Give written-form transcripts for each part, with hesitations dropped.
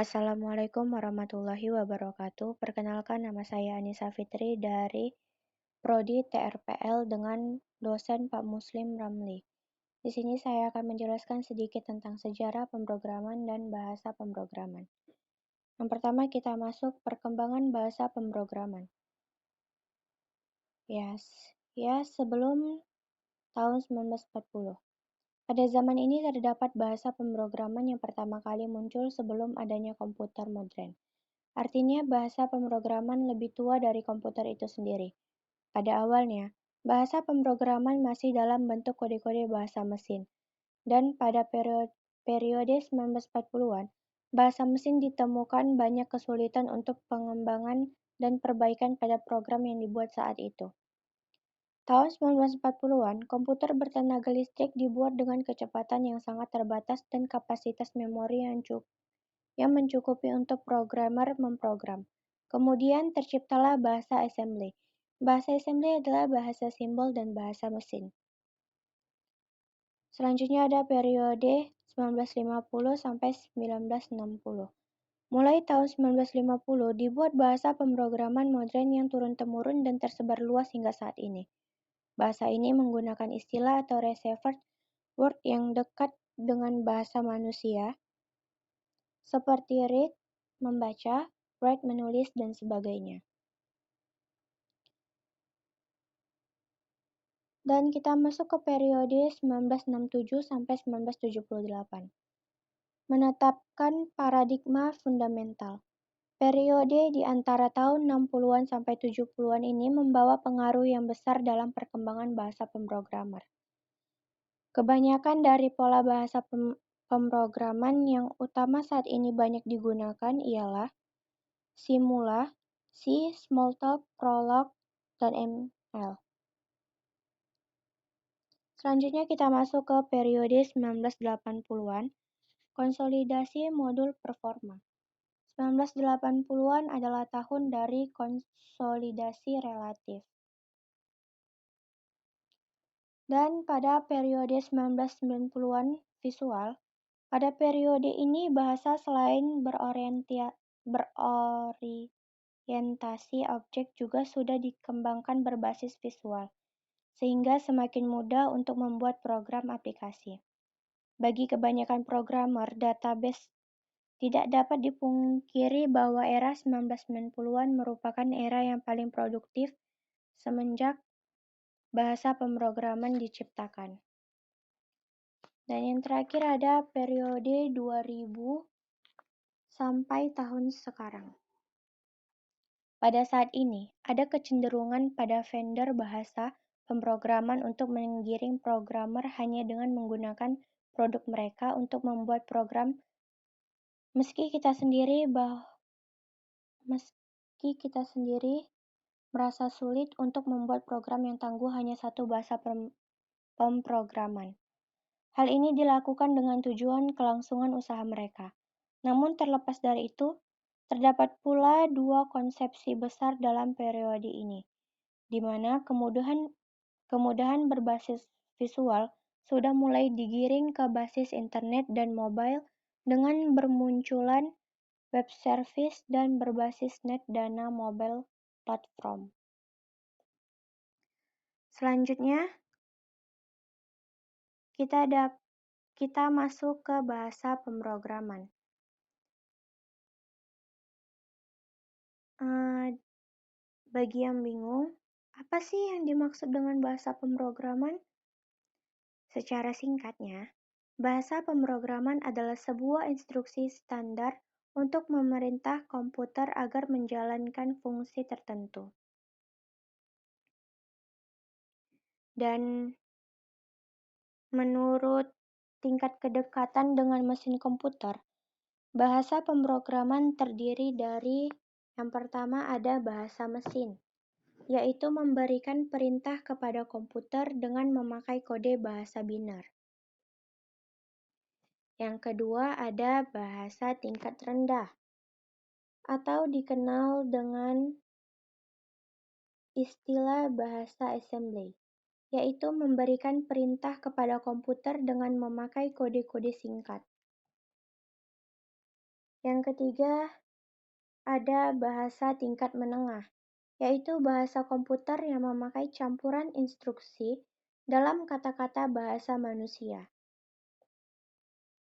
Assalamualaikum warahmatullahi wabarakatuh. Perkenalkan, nama saya Anissa Fitri dari Prodi TRPL dengan dosen Pak Muslim Ramli. Di sini saya akan menjelaskan sedikit tentang sejarah pemrograman dan bahasa pemrograman. Yang pertama kita masuk perkembangan bahasa pemrograman. Sebelum tahun 1940. Pada zaman ini terdapat bahasa pemrograman yang pertama kali muncul sebelum adanya komputer modern. Artinya bahasa pemrograman lebih tua dari komputer itu sendiri. Pada awalnya, bahasa pemrograman masih dalam bentuk kode-kode bahasa mesin. Dan pada periode 1940-an, bahasa mesin ditemukan banyak kesulitan untuk pengembangan dan perbaikan pada program yang dibuat saat itu. Tahun 1940-an, komputer bertenaga listrik dibuat dengan kecepatan yang sangat terbatas dan kapasitas memori yang mencukupi untuk programmer memprogram. Kemudian terciptalah bahasa assembly. Bahasa assembly adalah bahasa simbol dan bahasa mesin. Selanjutnya ada periode 1950 sampai 1960. Mulai tahun 1950 dibuat bahasa pemrograman modern yang turun-temurun dan tersebar luas hingga saat ini. Bahasa ini menggunakan istilah atau reserved word yang dekat dengan bahasa manusia, seperti read, membaca, write, menulis, dan sebagainya. Dan kita masuk ke periode 1967 sampai 1978. Menetapkan paradigma fundamental. Periode di antara tahun 60-an sampai 70-an ini membawa pengaruh yang besar dalam perkembangan bahasa pemrogramer. Kebanyakan dari pola bahasa pemrograman yang utama saat ini banyak digunakan ialah Simula, C, Smalltalk, Prolog, dan ML. Selanjutnya kita masuk ke periode 1980-an, konsolidasi modul performa. 1980-an adalah tahun dari konsolidasi relatif. Dan pada periode 1990-an visual, pada periode ini bahasa selain berorientasi objek juga sudah dikembangkan berbasis visual, sehingga semakin mudah untuk membuat program aplikasi. Bagi kebanyakan programmer, database tidak dapat dipungkiri bahwa era 1990-an merupakan era yang paling produktif semenjak bahasa pemrograman diciptakan. Dan yang terakhir ada periode 2000 sampai tahun sekarang. Pada saat ini, ada kecenderungan pada vendor bahasa pemrograman untuk menggiring programmer hanya dengan menggunakan produk mereka untuk membuat program, meski kita sendiri merasa sulit untuk membuat program yang tangguh hanya satu bahasa pemrograman. Hal ini dilakukan dengan tujuan kelangsungan usaha mereka. Namun terlepas dari itu, terdapat pula dua konsepsi besar dalam periode ini, di mana kemudahan berbasis visual sudah mulai digiring ke basis internet dan mobile dengan bermunculan web service dan berbasis net dana mobile platform. Selanjutnya, kita masuk ke bahasa pemrograman. Bagi yang bingung, apa sih yang dimaksud dengan bahasa pemrograman? Secara singkatnya, bahasa pemrograman adalah sebuah instruksi standar untuk memerintah komputer agar menjalankan fungsi tertentu. Dan menurut tingkat kedekatan dengan mesin komputer, bahasa pemrograman terdiri dari yang pertama ada bahasa mesin, yaitu memberikan perintah kepada komputer dengan memakai kode bahasa binar. Yang kedua ada bahasa tingkat rendah, atau dikenal dengan istilah bahasa assembly, yaitu memberikan perintah kepada komputer dengan memakai kode-kode singkat. Yang ketiga, ada bahasa tingkat menengah, yaitu bahasa komputer yang memakai campuran instruksi dalam kata-kata bahasa manusia.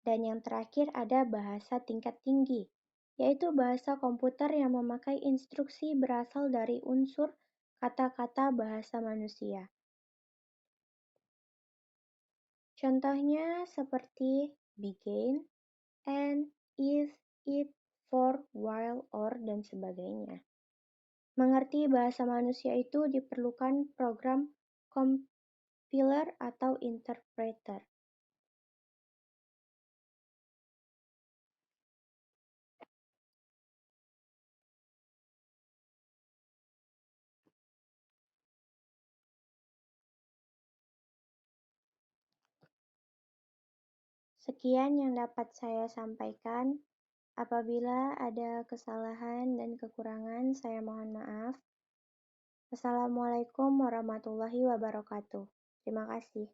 Dan yang terakhir ada bahasa tingkat tinggi, yaitu bahasa komputer yang memakai instruksi berasal dari unsur kata-kata bahasa manusia. Contohnya seperti begin, and, if, it, for, while, or, dan sebagainya. Mengerti bahasa manusia itu diperlukan program compiler atau interpreter. Sekian yang dapat saya sampaikan. Apabila ada kesalahan dan kekurangan, saya mohon maaf. Assalamualaikum warahmatullahi wabarakatuh. Terima kasih.